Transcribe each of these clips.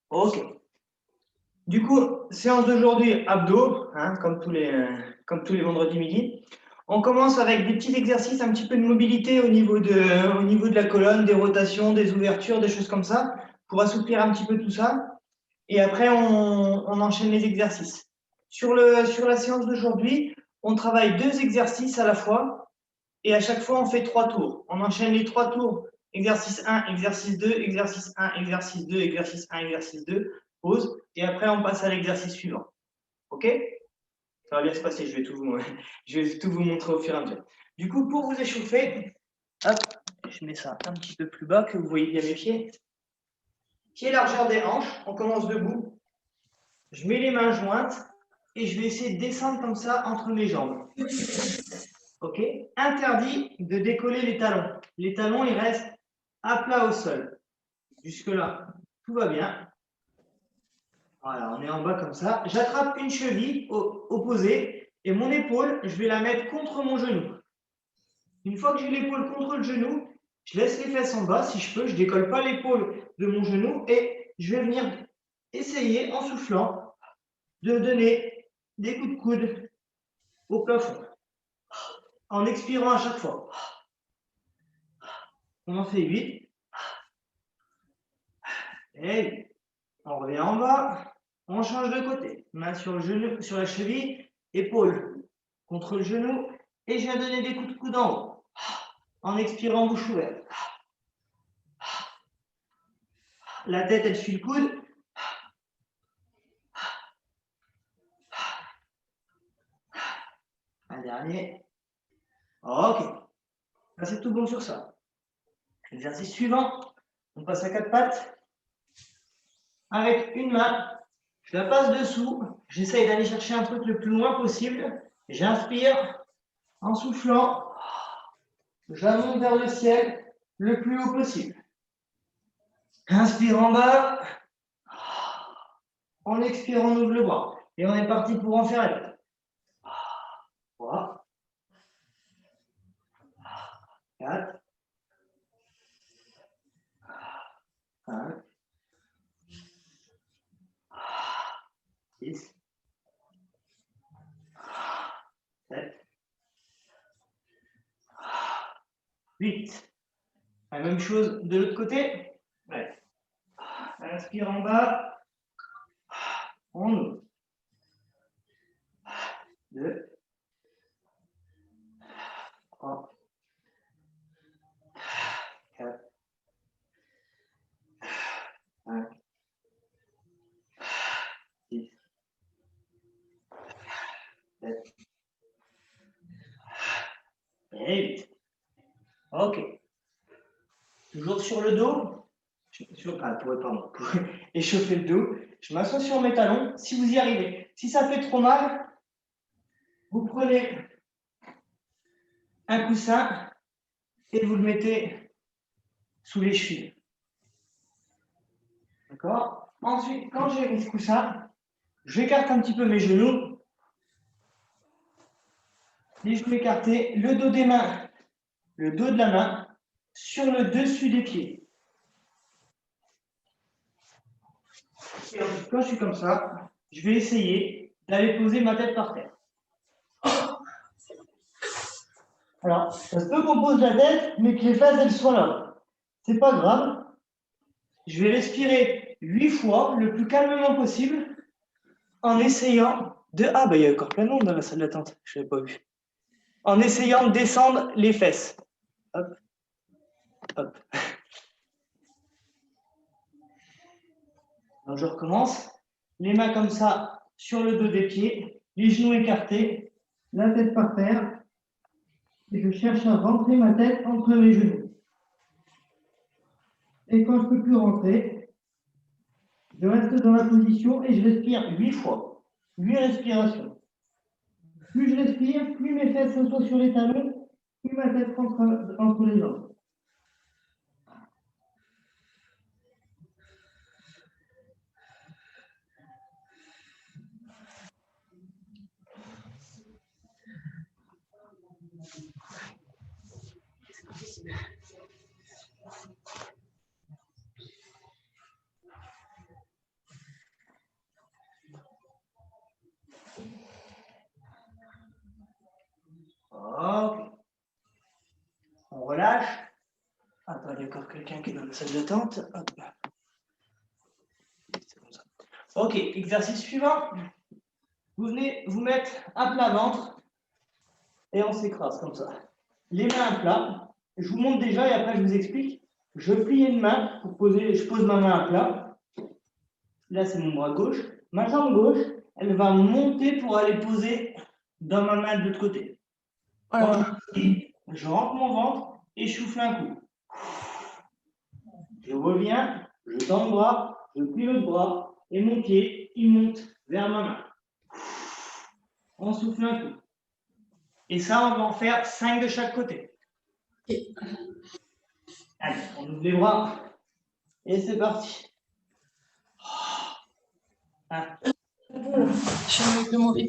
Ok. Du coup, séance d'aujourd'hui, abdos, hein, comme tous les vendredis midi. On commence avec des petits exercices, un petit peu de mobilité au niveau de la colonne, des rotations, des ouvertures, des choses comme ça, pour assouplir un petit peu tout ça. Et après, on enchaîne les exercices. Sur la séance d'aujourd'hui, on travaille 2 exercices à la fois. Et à chaque fois, on fait 3 tours. On enchaîne les 3 tours. Exercice 1, exercice 2, exercice 1, exercice 2, exercice 1, exercice 2, pause. Et après, on passe à l'exercice suivant. OK? Ça va bien se passer, je vais tout vous montrer au fur et à mesure. Du coup, pour vous échauffer, hop, je mets ça un petit peu plus bas, que vous voyez bien mes pieds. Pied largeur des hanches, on commence debout. Je mets les mains jointes et je vais essayer de descendre comme ça entre mes jambes. Ok? Interdit de décoller les talons. Les talons, ils restent à plat au sol. Jusque-là, tout va bien. Voilà, on est en bas comme ça. J'attrape une cheville opposée et mon épaule, je vais la mettre contre mon genou. Une fois que j'ai l'épaule contre le genou, je laisse les fesses en bas si je peux. Je ne décolle pas l'épaule de mon genou et je vais venir essayer en soufflant de donner des coups de coude au plafond. En expirant à chaque fois. On en fait 8. Et on revient en bas. On change de côté. Main sur le genou, sur la cheville, épaule contre le genou. Et je viens donner des coups de coude en haut. En expirant, bouche ouverte. La tête, elle suit le coude. Un dernier. Ok. Ça, c'est tout bon sur ça. Exercice suivant. On passe à 4 pattes. Avec une main, je la passe dessous. J'essaye d'aller chercher un truc le plus loin possible. J'inspire en soufflant. Je la monte vers le ciel le plus haut possible. Inspire en bas. En expirant, on ouvre le bras. Et on est parti pour en faire un. 3, 4, 5, 6, 7, 8. La même chose de l'autre côté. Ouais. Inspire en bas. On ouvre. 2, 3, 4, 5, 6, 7 et 8. Ok. Toujours sur le dos. Pour échauffer le dos. Je m'assois sur mes talons. Si vous y arrivez. Si ça fait trop mal, vous prenez un coussin et vous le mettez sous les chevilles. D'accord? Ensuite, quand j'ai mis ce coussin, j'écarte un petit peu mes genoux. Les genoux écartés, le dos des mains, le dos de la main sur le dessus des pieds. Et ensuite, quand je suis comme ça, je vais essayer d'aller poser ma tête par terre. Alors, ça se peut qu'on pose la tête, mais que les fesses, elles soient là. C'est pas grave. Je vais respirer 8 fois, le plus calmement possible, en essayant de... Ah, bah il y a encore plein de monde dans la salle d'attente, je l'avais pas vu. En essayant de descendre les fesses. Hop, hop. Donc je recommence. Les mains comme ça, sur le dos des pieds, les genoux écartés, la tête par terre. Et je cherche à rentrer ma tête entre mes genoux. Et quand je ne peux plus rentrer, je reste dans la position et je respire 8 fois. 8 respirations. Plus je respire, plus mes fesses sont sur les talons, plus ma tête rentre entre les jambes. Ok. On relâche. Attends, il y a encore quelqu'un qui est dans la salle d'attente. Hop. C'est comme ça. Ok, exercice suivant. Vous venez vous mettre à plat ventre et on s'écrase comme ça. Les mains à plat. Je vous montre déjà et après je vous explique. Je plie une main pour poser, je pose ma main à plat. Là, c'est mon bras gauche. Ma jambe gauche, elle va monter pour aller poser dans ma main de l'autre côté. Quand je rentre mon ventre et je souffle un coup. Je reviens, je tends le bras, je plie l'autre bras et mon pied, il monte vers ma main. On souffle un coup. Et ça, on va en faire 5 de chaque côté. Allez, on ouvre les bras et c'est parti. 1. Je vais demander.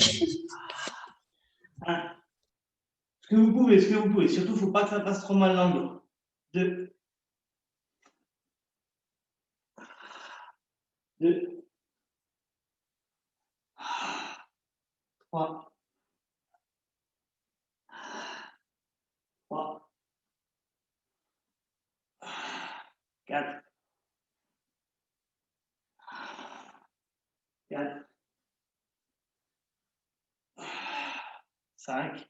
1. Ce que vous pouvez. Surtout, il ne faut pas que ça passe trop mal dans le dos. 2. 2. 3. 3. 4. 4. 5.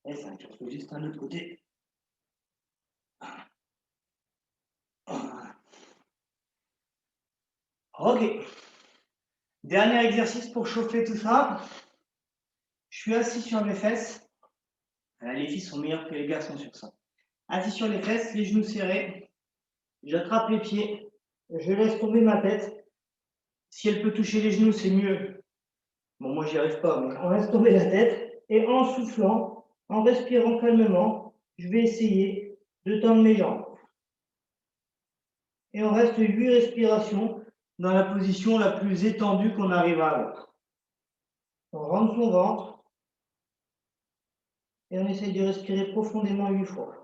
Et 5. Je fais juste un autre côté. Ok. Dernier exercice pour chauffer tout ça. Je suis assis sur mes fesses. Les filles sont meilleures que les garçons sur ça. Assis sur les fesses, les genoux serrés. J'attrape les pieds. Je laisse tomber ma tête. Si elle peut toucher les genoux, c'est mieux. Bon, moi, j'y arrive pas, mais on laisse tomber la tête. Et en soufflant, en respirant calmement, je vais essayer de tendre mes jambes. Et on reste 8 respirations dans la position la plus étendue qu'on arrive à avoir. On rentre son ventre et on essaye de respirer profondément 8 fois.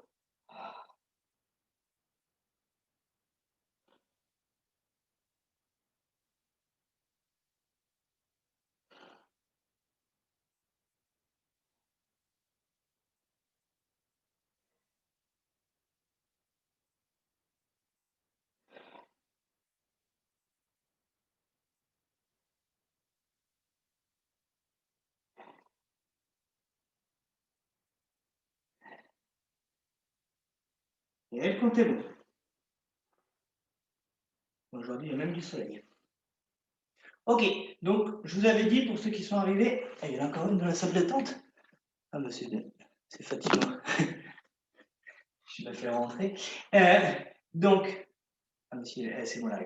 Et elle compte est bon. Aujourd'hui, il y a même du soleil. Ok, donc je vous avais dit pour ceux qui sont arrivés, il y en a encore une dans la salle d'attente. Ah bah c'est fatigant. Je la fais rentrer. Donc, ah c'est bon là.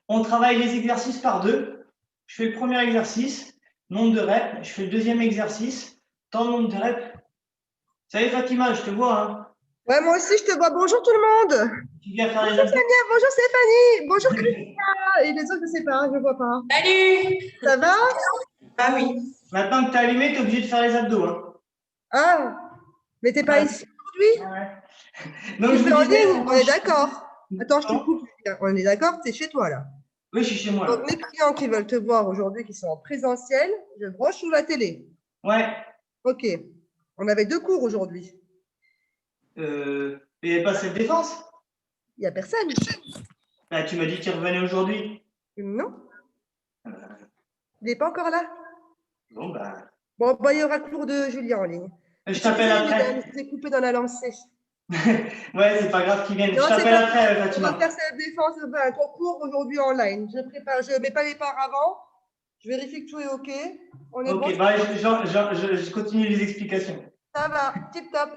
On travaille les exercices par deux. Je fais le premier exercice, nombre de reps. Je fais le deuxième exercice, temps de nombre de reps. Salut Fatima, je te vois. Hein. Ouais, moi aussi, je te vois. Bonjour tout le monde. Tu viens faire Bonjour les abdos. Sonia, bonjour Stéphanie, bonjour Christina. Et les autres, je ne sais pas, je ne vois pas. Salut! Ça va? Ah oui. Maintenant que tu as allumé, tu es obligé de faire les abdos. Hein. Ah, mais t'es pas ici aujourd'hui? Ouais. Donc, Tu je fais vous en disais, ligne, on est d'accord. Attends, je te Pardon. coupe. On est d'accord, tu es chez toi là. Oui, je suis chez moi. Là. Donc, mes clients qui veulent te voir aujourd'hui, qui sont en présentiel, je branche sur la télé. Ouais. Ok. On avait 2 cours aujourd'hui. Et pas cette défense? Il n'y a personne. Bah, tu m'as dit qu'il revenait aujourd'hui. Non. Il n'est pas encore là. Bon, bah. Bon, bah, il y aura le cours de Julien en ligne. Je t'appelle après. Je vous ai coupé dans la lancée. Ouais, c'est pas grave qu'ils viennent. Non, Je t'appelle après, on Fatima. va faire cette défense, un concours aujourd'hui online. Je ne mets pas les parts avant. Je vérifie que tout est OK. On est Ok, bon. bah, je continue les explications. Ça va, tip top.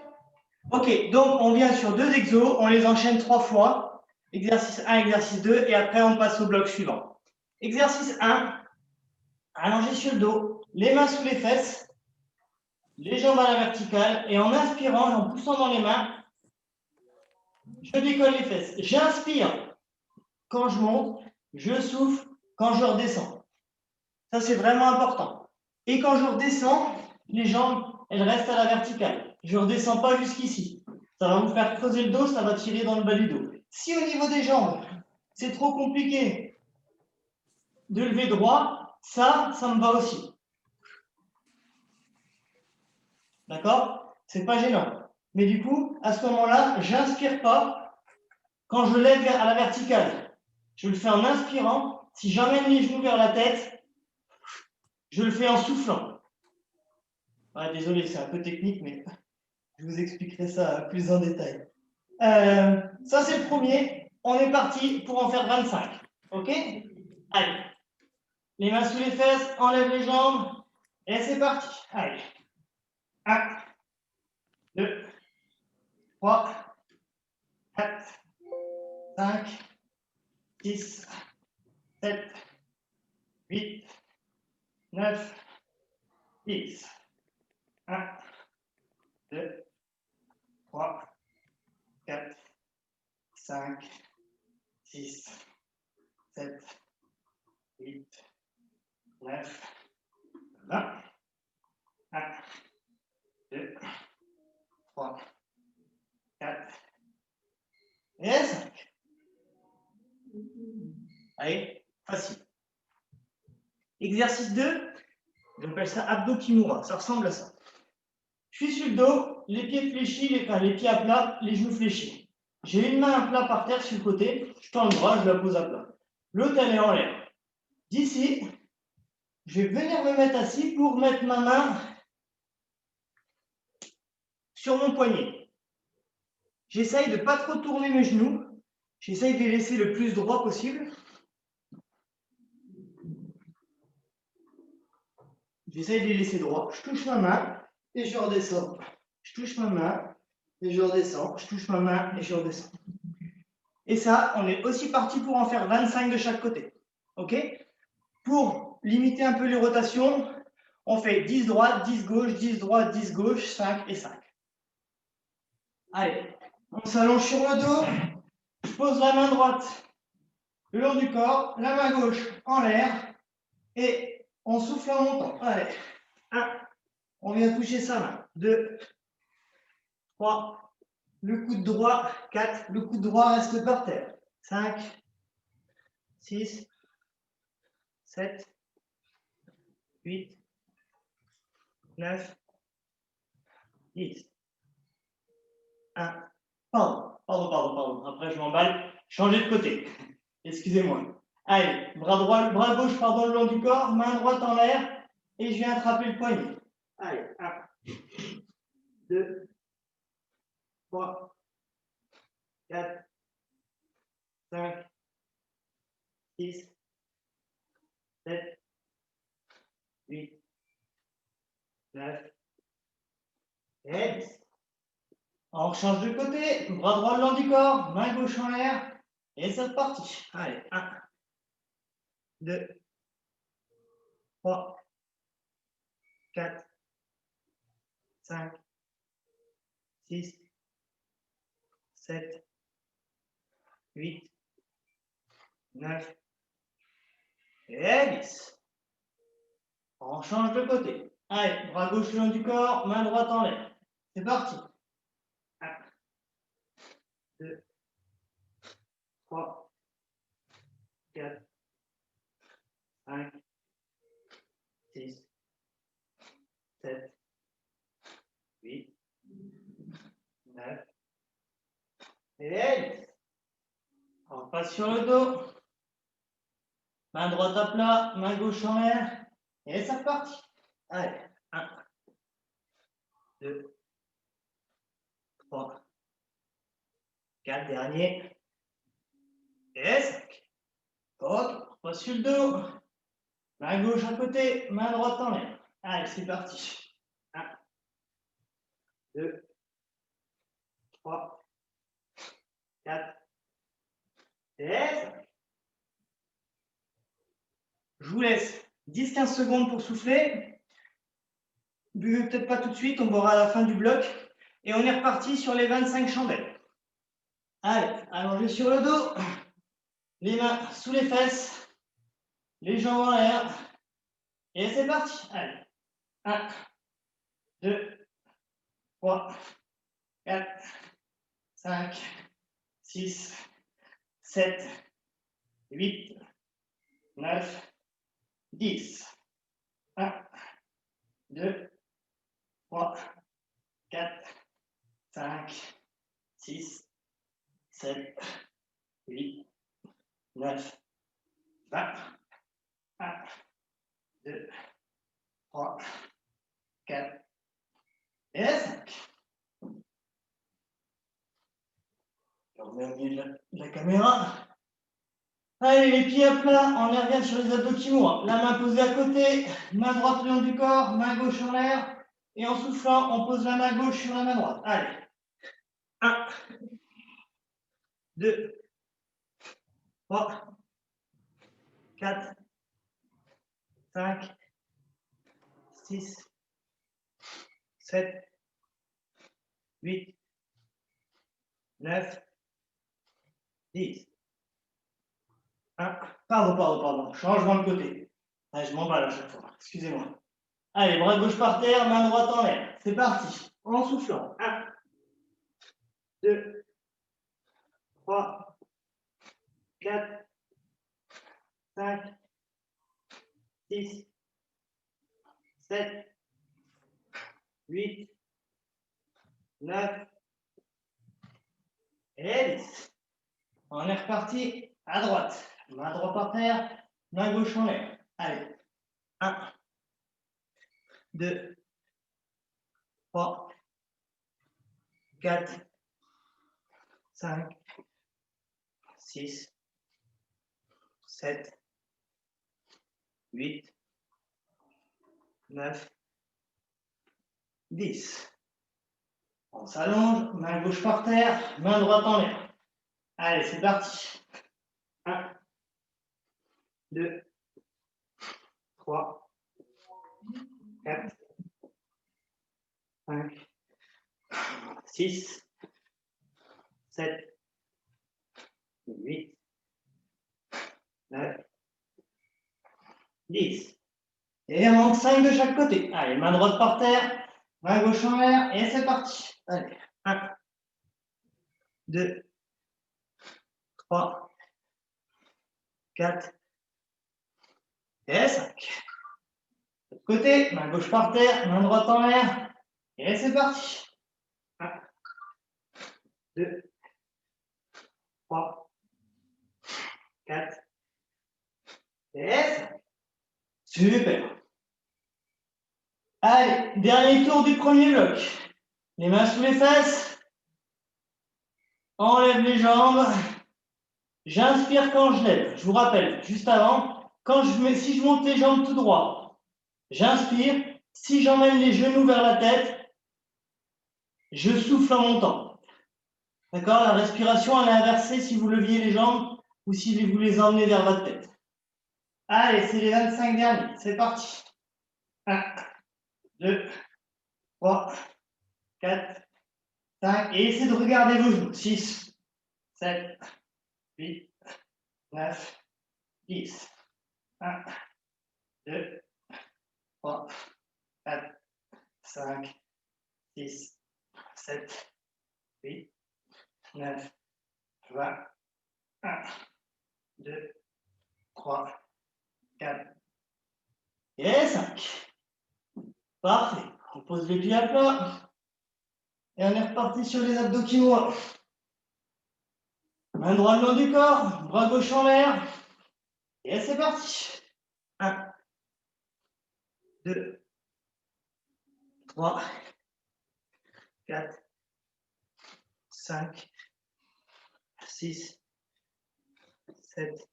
Ok, donc on vient sur 2 exos, on les enchaîne 3 fois. Exercice 1, exercice 2, et après on passe au bloc suivant. Exercice 1, allongé sur le dos, les mains sous les fesses, les jambes à la verticale, et en inspirant, en poussant dans les mains, je décolle les fesses. J'inspire quand je monte, je souffle quand je redescends. Ça, c'est vraiment important. Et quand je redescends, les jambes, elles restent à la verticale. Je ne redescends pas jusqu'ici. Ça va vous faire creuser le dos, ça va tirer dans le bas du dos. Si au niveau des jambes, c'est trop compliqué de lever droit, ça me va aussi. D'accord? C'est pas gênant. Mais du coup, à ce moment-là, j'inspire pas quand je lève à la verticale. Je le fais en inspirant. Si j'emmène les genoux vers la tête, je le fais en soufflant. Ah, désolé, c'est un peu technique, mais je vous expliquerai ça plus en détail. Ça, c'est le premier. On est parti pour en faire 25. OK? Allez. Les mains sous les fesses, enlève les jambes. Et c'est parti. Allez. 1, 2, 3, 4, 5, 6, 7, 8, 9, 10. 1, 2, 3, 4, 5, 6, 7, 8, 9, 20. 1, 2, 3, 4 et 5. Allez, facile. Exercice 2, j'appelle ça abdos kimura. Ça ressemble à ça. Je suis sur le dos, les pieds fléchis, les pieds à plat, les genoux fléchis. J'ai une main à plat par terre sur le côté, je tends le bras, je la pose à plat. L'autre, elle est en l'air. D'ici, je vais venir me mettre assis pour mettre ma main sur mon poignet. J'essaye de ne pas trop tourner mes genoux. J'essaye de les laisser le plus droit possible. J'essaye de les laisser droits. Je touche ma main et je redescends. Je touche ma main et je redescends. Je touche ma main et je redescends. Et ça, on est aussi parti pour en faire 25 de chaque côté. OK? Pour limiter un peu les rotations, on fait 10 droite, 10 gauche, 10 droite, 10 gauche, 5 et 5. Allez, on s'allonge sur le dos. Je pose la main droite le long du corps, la main gauche en l'air et on souffle en montant. Allez, 1, on vient toucher sa main. 2, 3, le coude droit, 4, le coude droit reste par terre. 5, 6, 7, 8, 9, 10. 1. Pardon. Après, je m'emballe. Changer de côté. Excusez-moi. Allez, bras gauche, le long du corps, main droite en l'air, et je viens attraper le poignet. Allez, 1, 2, 3, 4, 5, 6, 7, 8, 9, et 10. On change de côté, bras droit le long du corps, main gauche en l'air, et c'est reparti. Allez, 1, 2, 3, 4, 5, 6, 7, 8, 9, et 10. On change de côté. Allez, bras gauche le long du corps, main droite en l'air. C'est parti. 1, 2, 3, 4, 5, 6, 7, 8, 9, et 10. On passe sur le dos. Main droite à plat, main gauche en l'air. Et c'est reparti. Allez, 1, 2, 3, 4, dernier. Et 5. Ok, on passe sur le dos. Main gauche à côté, main droite en l'air. Allez, c'est parti. 1, 2, 3, 4, et 5. Je vous laisse 10-15 secondes pour souffler. Buvez peut-être pas tout de suite, on boira à la fin du bloc. Et on est reparti sur les 25 chandelles. Allez, allongez sur le dos. Les mains sous les fesses. Les jambes en l'air. Et c'est parti. Allez. 1, 2, 3, 4, 5, 6, 7, 8, 9, 10. 1, 2, 3, 4, 5, 6, 7, 8, 9, 20. 1, 2, 3, 4 et 5. Je remets au milieu de la caméra. Allez, les pieds à plat, on y revient sur les abdos qui mourent. La main posée à côté, main droite le long du corps, main gauche en l'air. Et en soufflant, on pose la main gauche sur la main droite. Allez. 1, 2, 3, 4, 5, 6, 7, 8, 9, 10. Pardon. Changement de côté. Ah, je m'emballe à chaque fois. Excusez-moi. Allez, bras gauche par terre, main droite en l'air. C'est parti. En soufflant. 1, 2, 3, 4, 5, 6, 7, 8, 9 et 10. On est reparti à droite. Main droite par terre, main gauche en l'air. Allez. 1, 2, 3, 4, 5, 6, 7, 8, 9, 10. On s'allonge, main gauche par terre, main droite en l'air. Allez, c'est parti. 1, 2, 3, 4, 5, 6, 7, 8, 9, 10. Et on manque 5 de chaque côté. Allez, main droite par terre, main gauche en l'air, et c'est parti. Allez, 1, 2, 3, 4, et 5. De l'autre côté, main gauche par terre, main droite en l'air, et c'est parti. 1, 2, 3, 4, et 5. Super. Allez, dernier tour du premier bloc. Les mains sous les fesses. Enlève les jambes. J'inspire quand je lève. Je vous rappelle, juste avant, si je monte les jambes tout droit, j'inspire. Si j'emmène les genoux vers la tête, je souffle en montant. D'accord? La respiration, elle est inversée si vous leviez les jambes ou si vous les emmenez vers votre tête. Allez, c'est les 25 derniers. C'est parti. 1, 2, 3, 4, 5. Et essayez de regarder vos genoux. 6, 7, 8, 9, 10. 1, 2, 3, 4, 5, 6, 7, 8, 9, 20. 1, 2, 3, 4 et 5. Parfait. On pose les pieds à plat. Et on est reparti sur les abdos qui mourent. Main droite le long du corps, bras gauche en l'air. Et c'est parti. 1, 2, 3, 4, 5, 6, 7,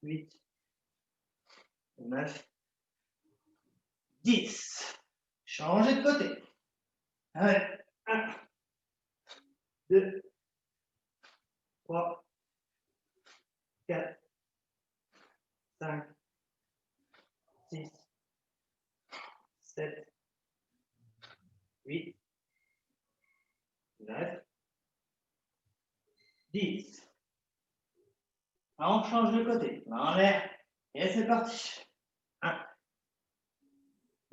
8, 9, 10. Changez de côté. Allez. 1, 2, 3, 4, 5, 6, 7, 8, 9, 10. On change de côté. En l'air. Et c'est parti. 1,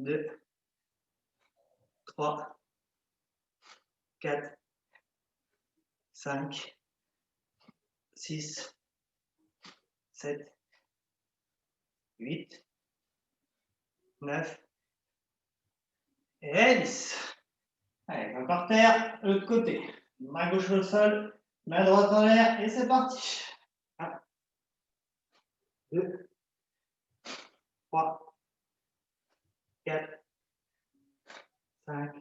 2, 3, 4, 5, 6, 7, 8, 9 et 10. Allez, main par terre, l'autre côté. Main gauche au sol, main droite en l'air, et c'est parti. 1, 2, 3, 4, 5,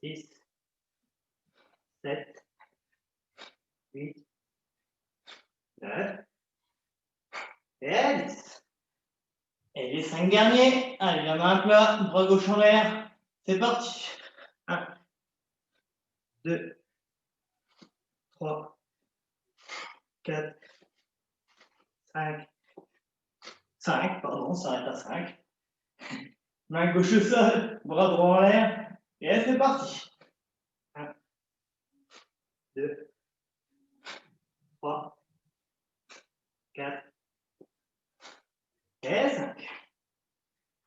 6, 7, 8, 9, et 10. Et les 5 derniers, allez, la main à plat, bras gauche en l'air, c'est parti. 1, 2, 3, 4, 5, pardon, ça s'arrête à 5. Main gauche au sol, bras droit en l'air, et c'est parti. 1, 2, 3, 4, et 5.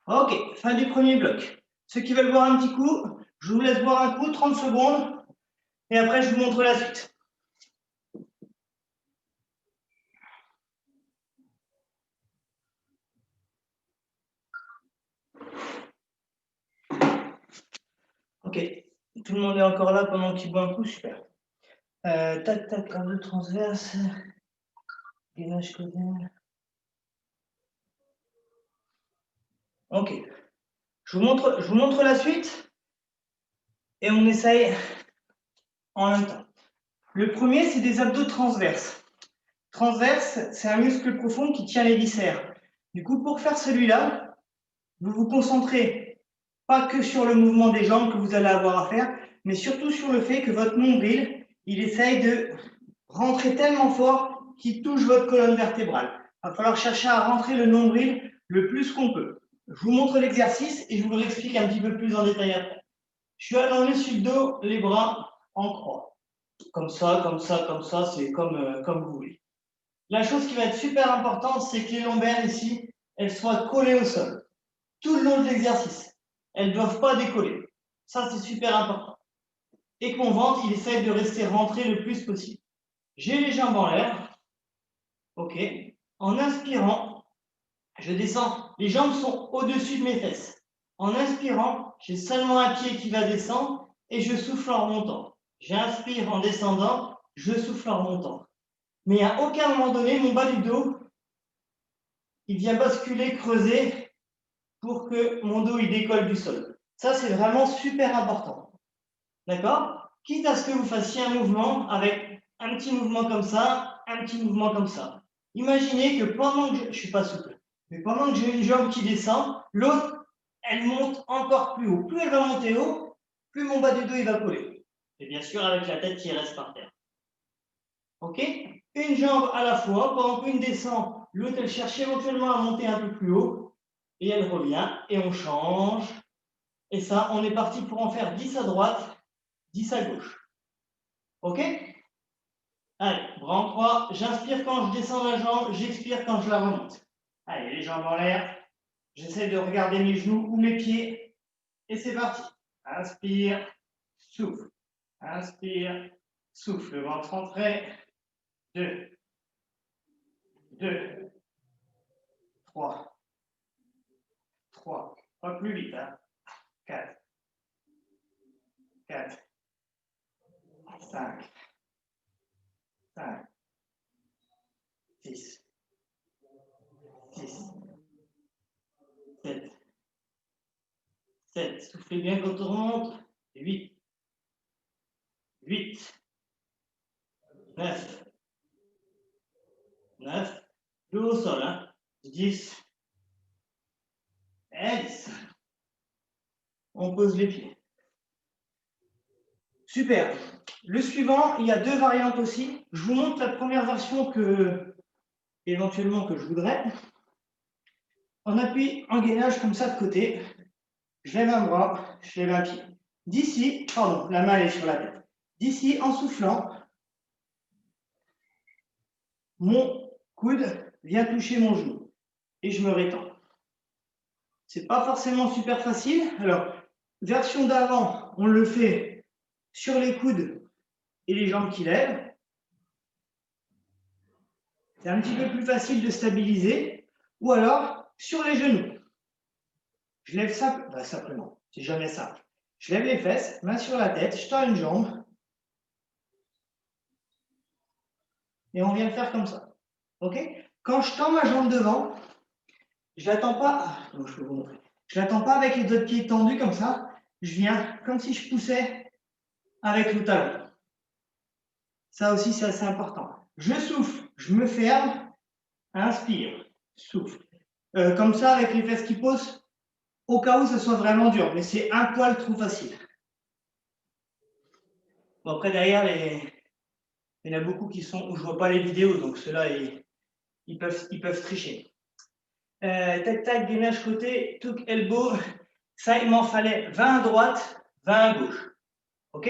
Ok, fin du premier bloc. Ceux qui veulent boire un petit coup, je vous laisse boire un coup, 30 secondes, et après je vous montre la suite. Ok, tout le monde est encore là pendant qu'il boit un coup, super. Tac, tac, un deux transverse. Gainage caudal. Ok, je vous montre la suite et on essaye en même temps. Le premier, c'est des abdos transverses. Transverse, c'est un muscle profond qui tient les viscères. Du coup, pour faire celui-là, vous vous concentrez pas que sur le mouvement des jambes que vous allez avoir à faire, mais surtout sur le fait que votre nombril, il essaye de rentrer tellement fort qu'il touche votre colonne vertébrale. Il va falloir chercher à rentrer le nombril le plus qu'on peut. Je vous montre l'exercice et je vous l'explique un petit peu plus en détail après. Je suis allongé sur le dos, les bras en croix. Comme ça, comme ça, comme ça, c'est comme vous voulez. La chose qui va être super importante, c'est que les lombaires ici, elles soient collées au sol. Tout le long de l'exercice. Elles ne doivent pas décoller. Ça, c'est super important. Et que mon ventre, il essaye de rester rentré le plus possible. J'ai les jambes en l'air. Ok. En inspirant, je descends. Les jambes sont au-dessus de mes fesses. En inspirant, j'ai seulement un pied qui va descendre et je souffle en remontant. J'inspire en descendant, je souffle en remontant. Mais à aucun moment donné, mon bas du dos, il vient basculer, creuser pour que mon dos il décolle du sol. Ça, c'est vraiment super important. D'accord? Quitte à ce que vous fassiez un mouvement avec un petit mouvement comme ça, un petit mouvement comme ça. Imaginez que pendant que je ne suis pas souple, mais pendant que j'ai une jambe qui descend, l'autre, elle monte encore plus haut. Plus elle va monter haut, plus mon bas du dos il va coller. Et bien sûr avec la tête qui reste par terre. Ok? Une jambe à la fois, pendant qu'une descend, l'autre elle cherche éventuellement à monter un peu plus haut, et elle revient, et on change. Et ça, on est parti pour en faire 10 à droite, 10 à gauche. Ok? Allez, bras en croix, j'inspire quand je descends la jambe, j'expire quand je la remonte. Allez, les jambes en l'air, j'essaie de regarder mes genoux ou mes pieds, et c'est parti. Inspire, souffle, inspire, souffle, le ventre rentré. 2, 2, 3, 3, pas plus vite, hein. 4, 4, 5, 5, 6, 6, 7, 7, soufflez bien quand on remonte. 8, 8, 9, 9, le au sol, hein. 10, et 10. On pose les pieds. Super. Le suivant, il y a deux variantes aussi. Je vous montre la première version éventuellement que je voudrais. On appuie en gainage comme ça de côté. Je lève un bras, je lève un pied. D'ici, pardon, la main elle est sur la tête. D'ici, en soufflant, mon coude vient toucher mon genou et je me rétends. C'est pas forcément super facile. Alors, version d'avant, on le fait sur les coudes et les jambes qui lèvent. C'est un petit peu plus facile de stabiliser. Ou alors, sur les genoux. Je lève ça, simplement, c'est jamais simple. Je lève les fesses, main sur la tête, je tends une jambe. Et on vient faire comme ça. OK? Quand je tends ma jambe devant, je ne l'attends pas. Je vais vous montrer. Je l'attends pas avec les autres pieds tendus comme ça. Je viens comme si je poussais avec le talon. Ça aussi, c'est assez important. Je souffle, je me ferme, inspire, souffle. Comme ça, avec les fesses qui posent, au cas où ça soit vraiment dur, mais c'est un poil trop facile. Bon, après, derrière, il y en a beaucoup qui sont où je ne vois pas les vidéos, donc ceux-là, ils peuvent tricher. Tac, tac, gainage côté, took elbow. Ça, il m'en fallait 20 à droite, 20 à gauche. OK?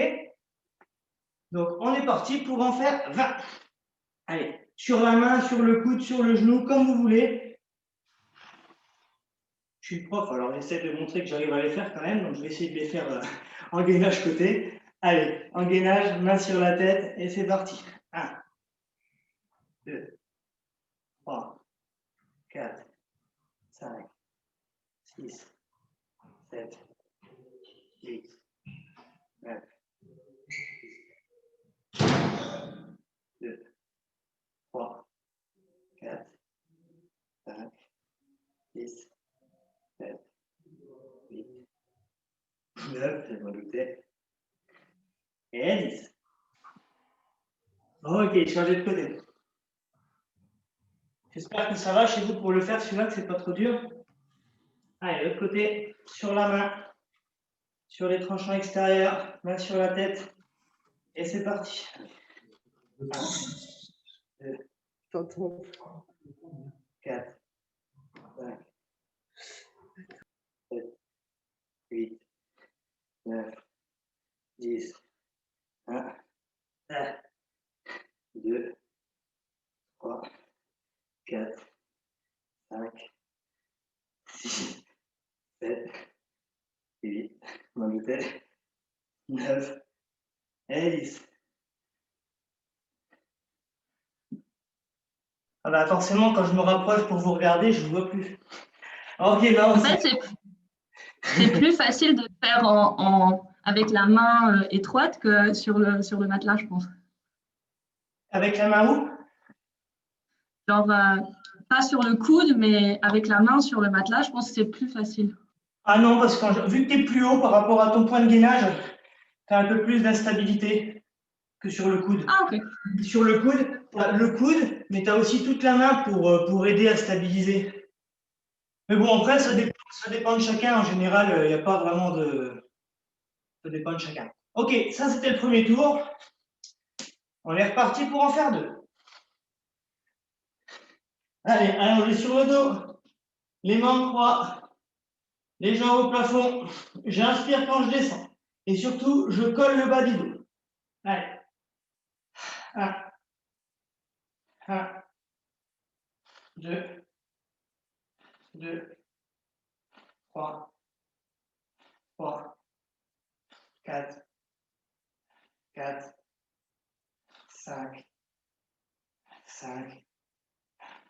Donc, on est parti pour en faire 20. Allez, sur la main, sur le coude, sur le genou, comme vous voulez. Je suis le prof, alors j'essaie de montrer que j'arrive à les faire quand même, donc je vais essayer de les faire en gainage côté. Allez, en gainage, main sur la tête, et c'est parti. 1, 2, 3, 4, 5, 6, 7, 8, 9, 2, 3, 4, 5, 6, 7, 8, 9, je m'en doutais, et 10. Ok, changez de côté. J'espère que ça va chez vous pour le faire, celui-là, que c'est pas trop dur. Allez, l'autre côté, sur la main, sur les tranchants extérieurs, main sur la tête, et c'est parti. 1, 2, 4, 5, 7, 8, 9, 10, 1, 2, 3, 4, 5, 6, 7, 8, m'en doutais, 9 et 10. Ah bah forcément, quand je me rapproche pour vous regarder, je ne vous vois plus. Ok, non, En fait, c'est plus facile de faire avec la main étroite que sur le matelas, je pense. avec la main où? Genre, pas sur le coude, mais avec la main sur le matelas, je pense que c'est plus facile. Ah non, parce que vu que tu es plus haut par rapport à ton point de gainage, tu as un peu plus d'instabilité que sur le coude. Ah, ok. Sur le coude, mais tu as aussi toute la main pour aider à stabiliser. Mais bon, après, ça dépend de chacun. En général, il n'y a pas vraiment de... Ça dépend de chacun. Ok, ça c'était le premier tour. On est reparti pour en faire 2. Allez, allongé sur le dos. Les mains en croix. Les jambes au plafond. J'inspire quand je descends. Et surtout, je colle le bas du dos. Allez. 1, 1, 2, 2, 3, 3, 4, 4, 5, 5,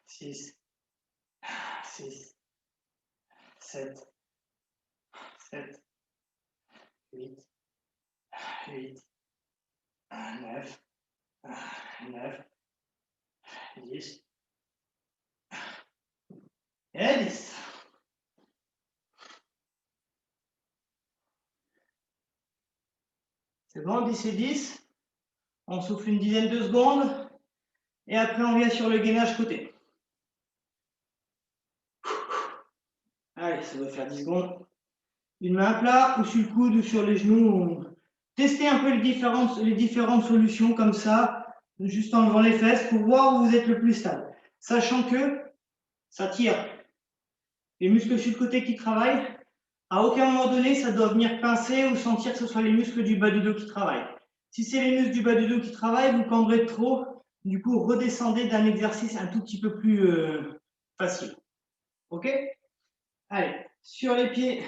6, 6, 7, 7, 8, 8, 9, 9, 10, et 10. C'est bon, 10 et 10. On souffle une dizaine de secondes. Et après, on vient sur le gainage côté. Allez, ça va faire 10 secondes. Une main à plat, ou sur le coude, ou sur les genoux. Testez un peu les différentes solutions comme ça, juste en levant les fesses pour voir où vous êtes le plus stable. Sachant que ça tire les muscles sur le côté qui travaillent. À aucun moment donné, ça doit venir pincer ou sentir que ce soit les muscles du bas du dos qui travaillent. Si c'est les muscles du bas du dos qui travaillent, vous cambrez trop. Du coup, redescendez d'un exercice un tout petit peu plus facile. OK? Allez, sur les pieds,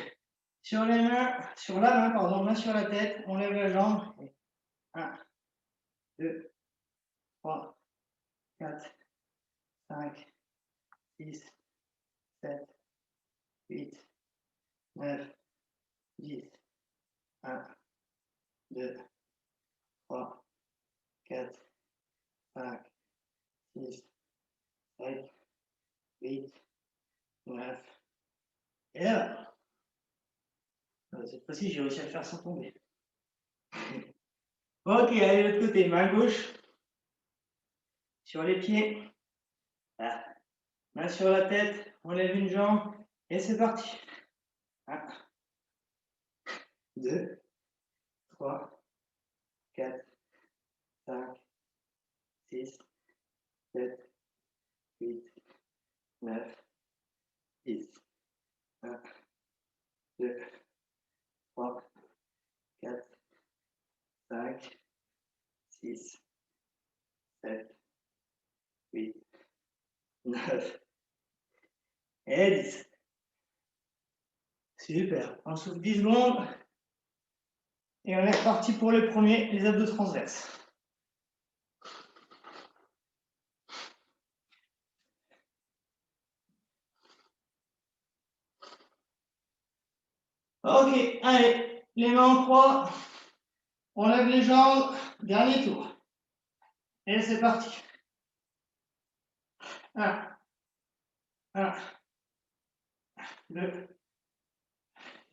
sur les mains, sur la main, pardon, main sur la tête, on lève la jambe. 1, 2, 3, 4, 5, 6, 7, 8, 9, 10, 1, 2, 3, 4, 5, 6, 7, 8, 9. Et là, cette fois-ci, j'ai réussi à le faire sans tomber. Ok, allez, de l'autre côté, main gauche sur les pieds. Voilà. Main sur la tête, on lève une jambe et c'est parti. 1, 2, 3, 4, 5, 6, 7, 8, 9, 10. 1, 2, 3, 4, 5, 6, 7, 8, 9 et 10. Super. On souffle 10 secondes et on est reparti pour le premier, les abdos transverses. Ok, allez, les mains en croix, on lève les jambes, dernier tour. Et c'est parti. 1, 1, 2,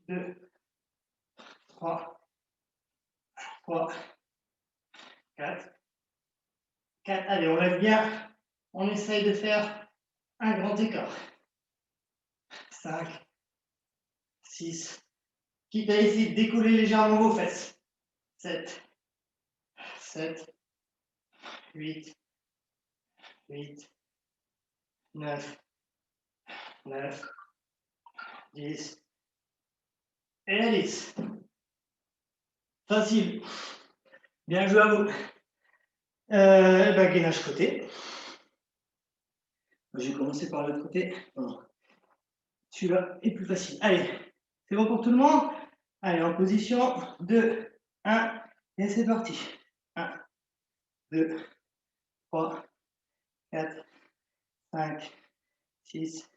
2, 3, 3, 4, 4. Allez, on lève bien. On essaye de faire un grand écart. 5, 6. Quitte à essayer de décoller légèrement vos fesses. 7, 7, 8, 8, 9, 9, 10 et 10. Facile. Bien joué à vous. Gainage côté. Je vais commencer par l'autre côté. Non. Celui-là est plus facile. Allez, c'est bon pour tout le monde? Allez, en position 2, 1, et c'est parti. 1, 2, 3, 4, 5, 6,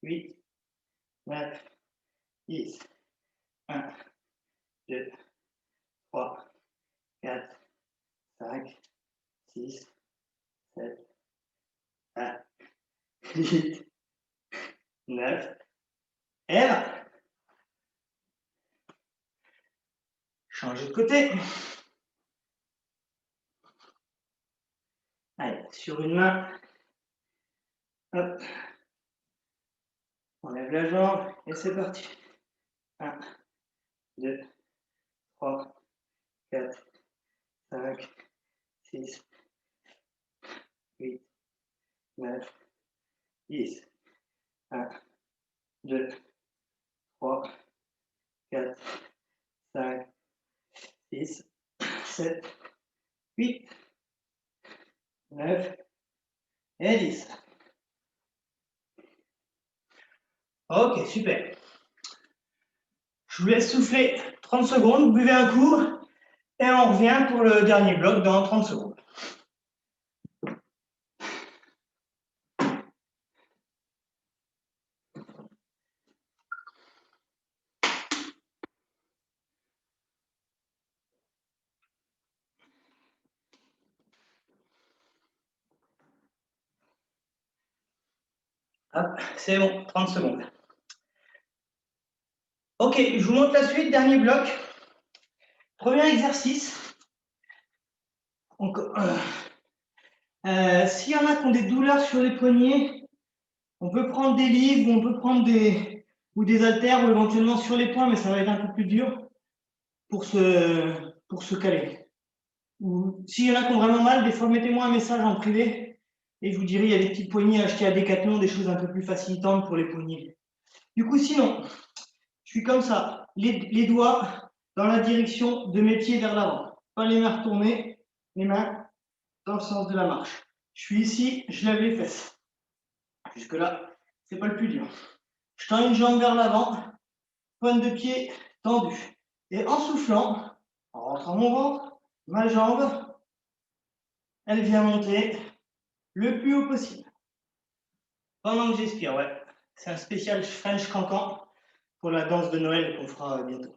8, 9, 10. 1, 2, 3, 4, 5, 6, 7, 8, 9, et là. Changez de côté. Allez, sur une main, hop, on lève la jambe et c'est parti. 1, 2, 3, 4, 5, 6, 8, 9, 10. 1, 2, 3, 4, 5, 6, 7, 8, 9 et 10. Ok, super. Je vous laisse souffler 30 secondes, buvez un coup et on revient pour le dernier bloc dans 30 secondes. Hop, c'est bon, 30 secondes. Ok, je vous montre la suite, dernier bloc. Premier exercice. S'il y en a qui ont des douleurs sur les poignets, on peut prendre des livres, on peut prendre des haltères ou éventuellement sur les poings, mais ça va être un peu plus dur pour se caler. Ou s'il y en a qui ont vraiment mal, des fois mettez-moi un message en privé et je vous dirai il y a des petites poignées achetées à Decathlon, des choses un peu plus facilitantes pour les poignets. Du coup, sinon, je suis comme ça, les doigts dans la direction de mes pieds vers l'avant. Pas les mains retournées, les mains dans le sens de la marche. Je suis ici, je lève les fesses. Jusque-là, c'est pas le plus dur. Je tends une jambe vers l'avant, pointe de pied tendue. Et en soufflant, en rentrant mon ventre, ma jambe, elle vient monter le plus haut possible. Pendant que j'expire, ouais. C'est un spécial French cancan pour la danse de Noël qu'on fera bientôt.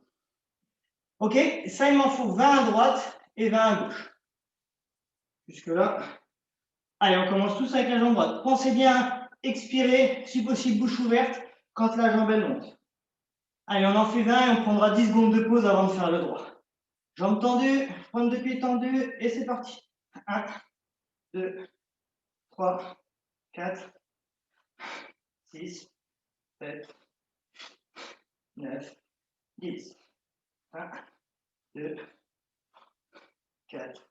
Ok, ça, il m'en faut 20 à droite et 20 à gauche. Jusque-là. Allez, on commence tous avec la jambe droite. Pensez bien à expirer, si possible, bouche ouverte, quand la jambe elle monte. Allez, on en fait 20 et on prendra 10 secondes de pause avant de faire le droit. Jambes tendues, pointe de pied tendue, et c'est parti. 1, 2, 3, 4, 6, 7, 9, 10. 1, 2, 4,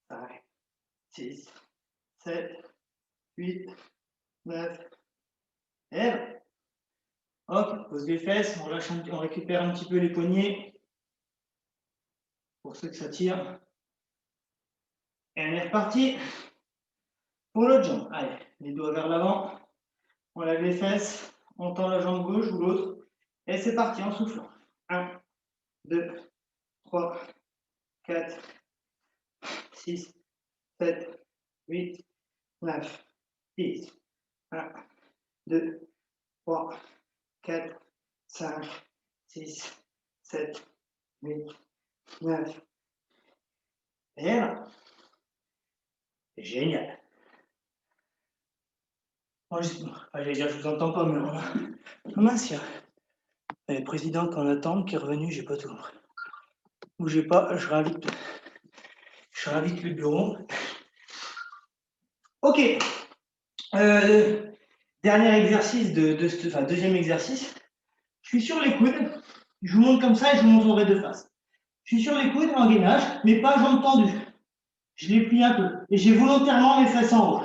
5, 6, 7, 8, 9, et là. Hop, pose les fesses, on récupère un petit peu les poignets pour ceux que ça tire. Et on est reparti pour l'autre jambe. Allez, les doigts vers l'avant, on lève les fesses, on tend la jambe gauche ou l'autre, et c'est parti en soufflant. 1, 2, 3, 4, 6, 7, 8, 9, 10. 1, 2, 3, 4, 5, 6, 7, 8, 9. Et là. Génial. Moi, j'allais dire, je vous entends pas, mais oh mince, il y a le président qu'on attend qui est revenu, j'ai pas tout compris. Bougez pas, je réinvite le bureau. Ok. Dernier exercice deuxième exercice. Je suis sur les coudes. Je vous montre comme ça et je vous montrerai de face. Je suis sur les coudes en gainage, mais pas jambes tendues. Je les plie un peu. Et j'ai volontairement mes fesses en haut.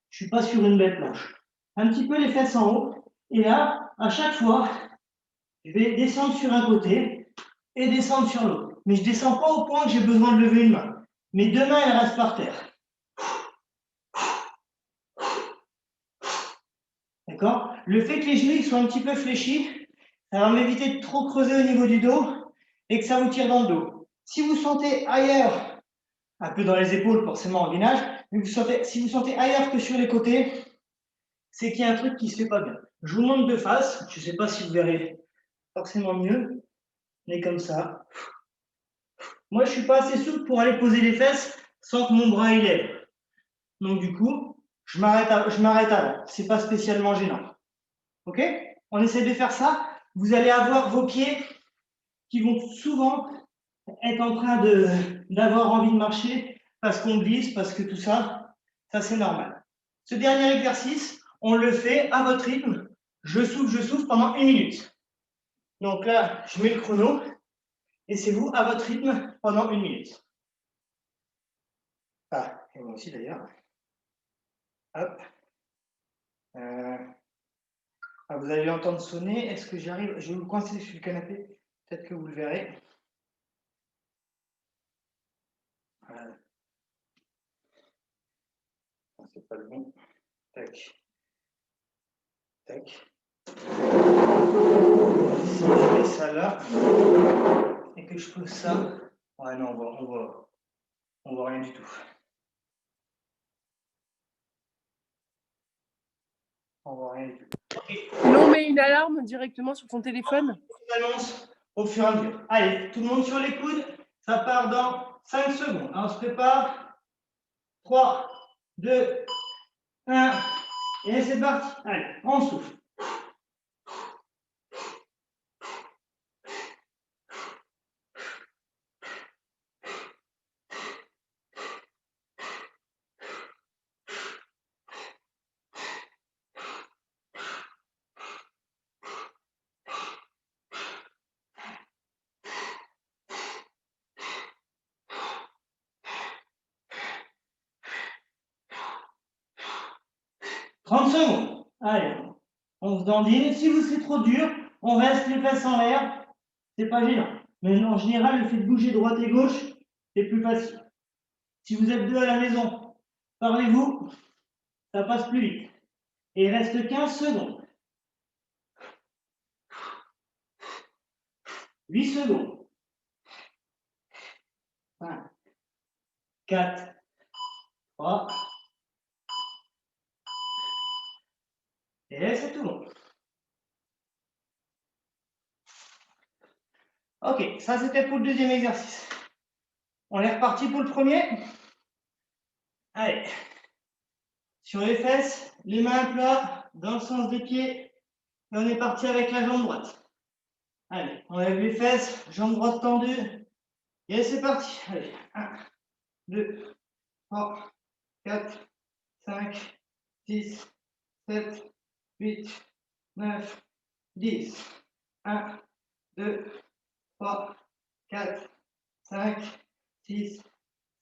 Je ne suis pas sur une belle planche. Un petit peu les fesses en haut. Et là, à chaque fois, je vais descendre sur un côté et descendre sur l'autre. Mais je ne descends pas au point que j'ai besoin de lever une main. Mes deux mains, elles restent par terre. D'accord? Le fait que les genoux soient un petit peu fléchis, ça va m'éviter de trop creuser au niveau du dos et que ça vous tire dans le dos. Si vous sentez ailleurs, un peu dans les épaules forcément en gainage, mais si vous sentez ailleurs que sur les côtés, c'est qu'il y a un truc qui ne se fait pas bien. Je vous montre de face, je ne sais pas si vous verrez forcément mieux, mais comme ça. Moi, je ne suis pas assez souple pour aller poser les fesses sans que mon bras y lève. Donc du coup, je m'arrête avant. Ce n'est pas spécialement gênant. Ok? On essaie de faire ça. Vous allez avoir vos pieds qui vont souvent être en train d'avoir envie de marcher parce qu'on glisse, parce que tout ça, ça c'est normal. Ce dernier exercice, on le fait à votre rythme. Je souffle pendant 1 minute. Donc là, je mets le chrono et c'est vous à votre rythme pendant 1 minute. Ah, et moi aussi d'ailleurs. Hop. Vous allez l'entendre sonner. Est-ce que j'arrive? Je vais vous coincer sur le canapé. Peut-être que vous le verrez. Voilà. C'est pas le bon. Tac. Tac. Si je mets ça là et que je pose ça, ouais non, on voit rien du tout. On voit rien du tout. Okay. On met une alarme directement sur ton téléphone. On annonce au fur et à mesure. Allez, tout le monde sur les coudes. Ça part dans 5 secondes. On se prépare. 3, 2, 1. Et c'est parti. Allez, on souffle. « 30 secondes. Allez, on se dandine. Si vous c'est trop dur, on reste les fesses en l'air. C'est pas gênant. Mais en général, le fait de bouger droite et gauche, c'est plus facile. Si vous êtes deux à la maison, parlez-vous, ça passe plus vite. Et il reste 15 secondes. 8 secondes. 5, 4, 3. Et c'est tout bon. Ok, ça c'était pour le deuxième exercice. On est reparti pour le premier. Allez. Sur les fesses, les mains à plat, dans le sens des pieds. Et on est parti avec la jambe droite. Allez, on lève les fesses, jambe droite tendue. Et c'est parti. Allez, 1, 2, 3, 4, 5, 6, 7, 8, 9, 10. 1, 2, 3, 4, 5, 6,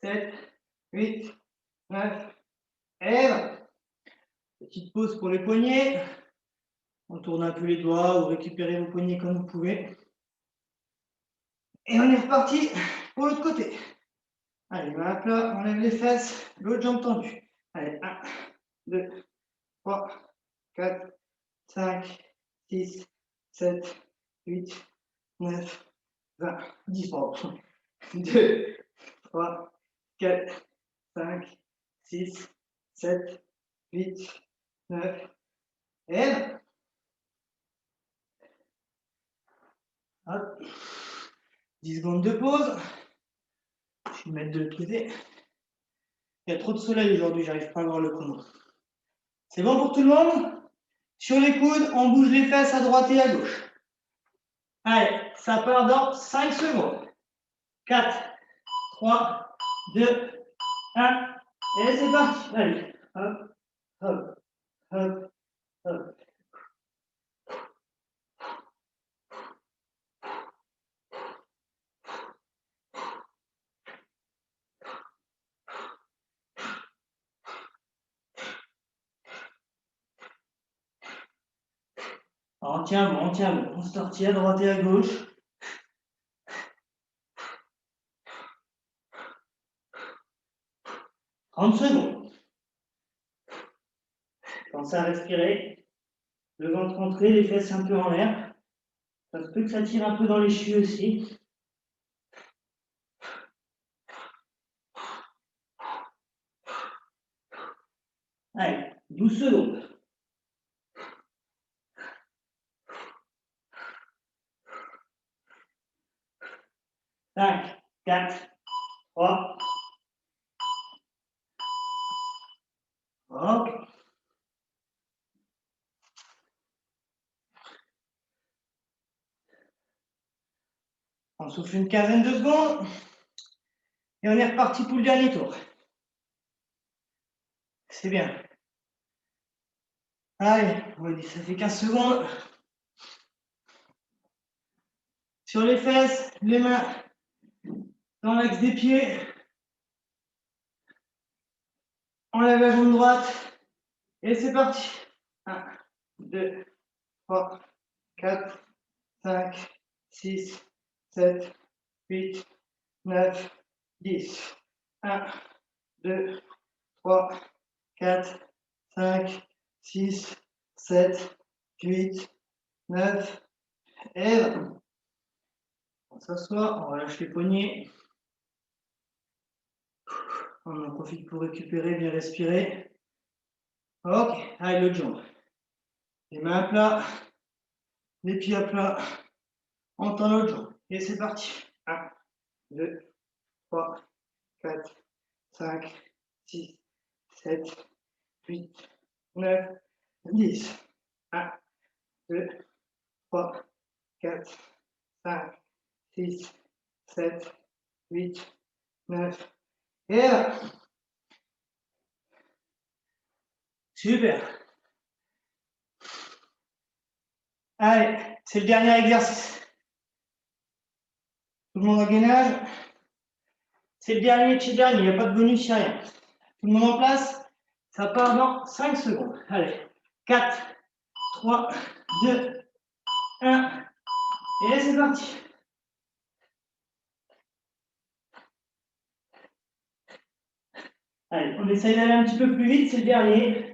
7, 8, 9, et 20. Petite pause pour les poignets. On tourne un peu les doigts ou récupérez vos poignets comme vous pouvez. Et on est reparti pour l'autre côté. Allez, main à plat, on lève les fesses, l'autre jambe tendue. Allez, 1, 2, 3, 4, 5, 6, 7, 8, 9, 20, 10, pardon. 2, 3, 4, 5, 6, 7, 8, 9, et 20. Hop. 10 secondes de pause. Je vais me mettre de l'autre côté. Il y a trop de soleil aujourd'hui, j'arrive pas à voir le chrono. C'est bon pour tout le monde? Sur les coudes, on bouge les fesses à droite et à gauche. Allez, ça part dans 5 secondes. 4, 3, 2, 1. Et c'est parti. Allez, hop, hop, hop, hop. On tient bon, on tient bon. On se tortille à droite et à gauche. « 30 secondes. Pensez à respirer. Le ventre rentré, les fesses un peu en l'air. Ça se peut que ça tire un peu dans les chevilles aussi. Allez, 12 secondes. 5, 4, 3. Ok. On souffle une quinzaine de secondes. Et on est reparti pour le dernier tour. C'est bien. Allez, on va dire, ça fait 15 secondes. Sur les fesses, les mains dans l'axe des pieds. On lève la jambe droite. Et c'est parti. 1, 2, 3, 4, 5, 6, 7, 8, 9, 10. 1, 2, 3, 4, 5, 6, 7, 8, 9, et 20. On s'assoit, on relâche les poignets. On en profite pour récupérer, bien respirer. Ok, allez, l'autre jambe. Les mains à plat, les pieds à plat. On tend l'autre jambe. Et c'est parti. 1, 2, 3, 4, 5, 6, 7, 8, 9, 10. 1, 2, 3, 4, 5, 6, 7, 8, 9, et 1. Super. Allez, c'est le dernier exercice. Tout le monde a gainage. C'est le dernier de chez dernier, il n'y a pas de bonus, il n'y a rien. Tout le monde en place. Ça part dans 5 secondes. Allez, 4, 3, 2, 1. Et c'est parti. Allez, on essaye d'aller un petit peu plus vite, c'est le dernier.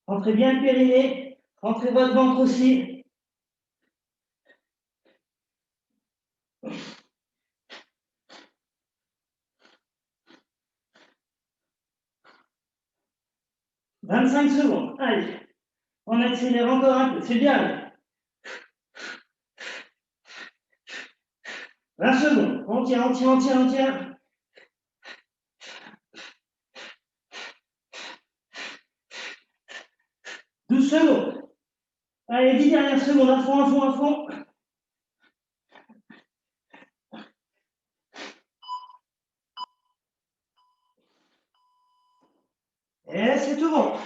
Rentrez bien le périnée, rentrez votre ventre aussi. 25 secondes. Allez. On accélère encore un peu. C'est bien. 20 secondes. On tient, on tient, on tient, on tient. Douze secondes. Allez, 10 dernières secondes. À fond, à fond, à fond. Et c'est tout bon.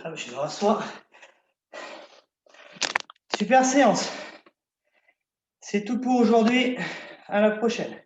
Ah, je me rassois. Super séance. C'est tout pour aujourd'hui. À la prochaine.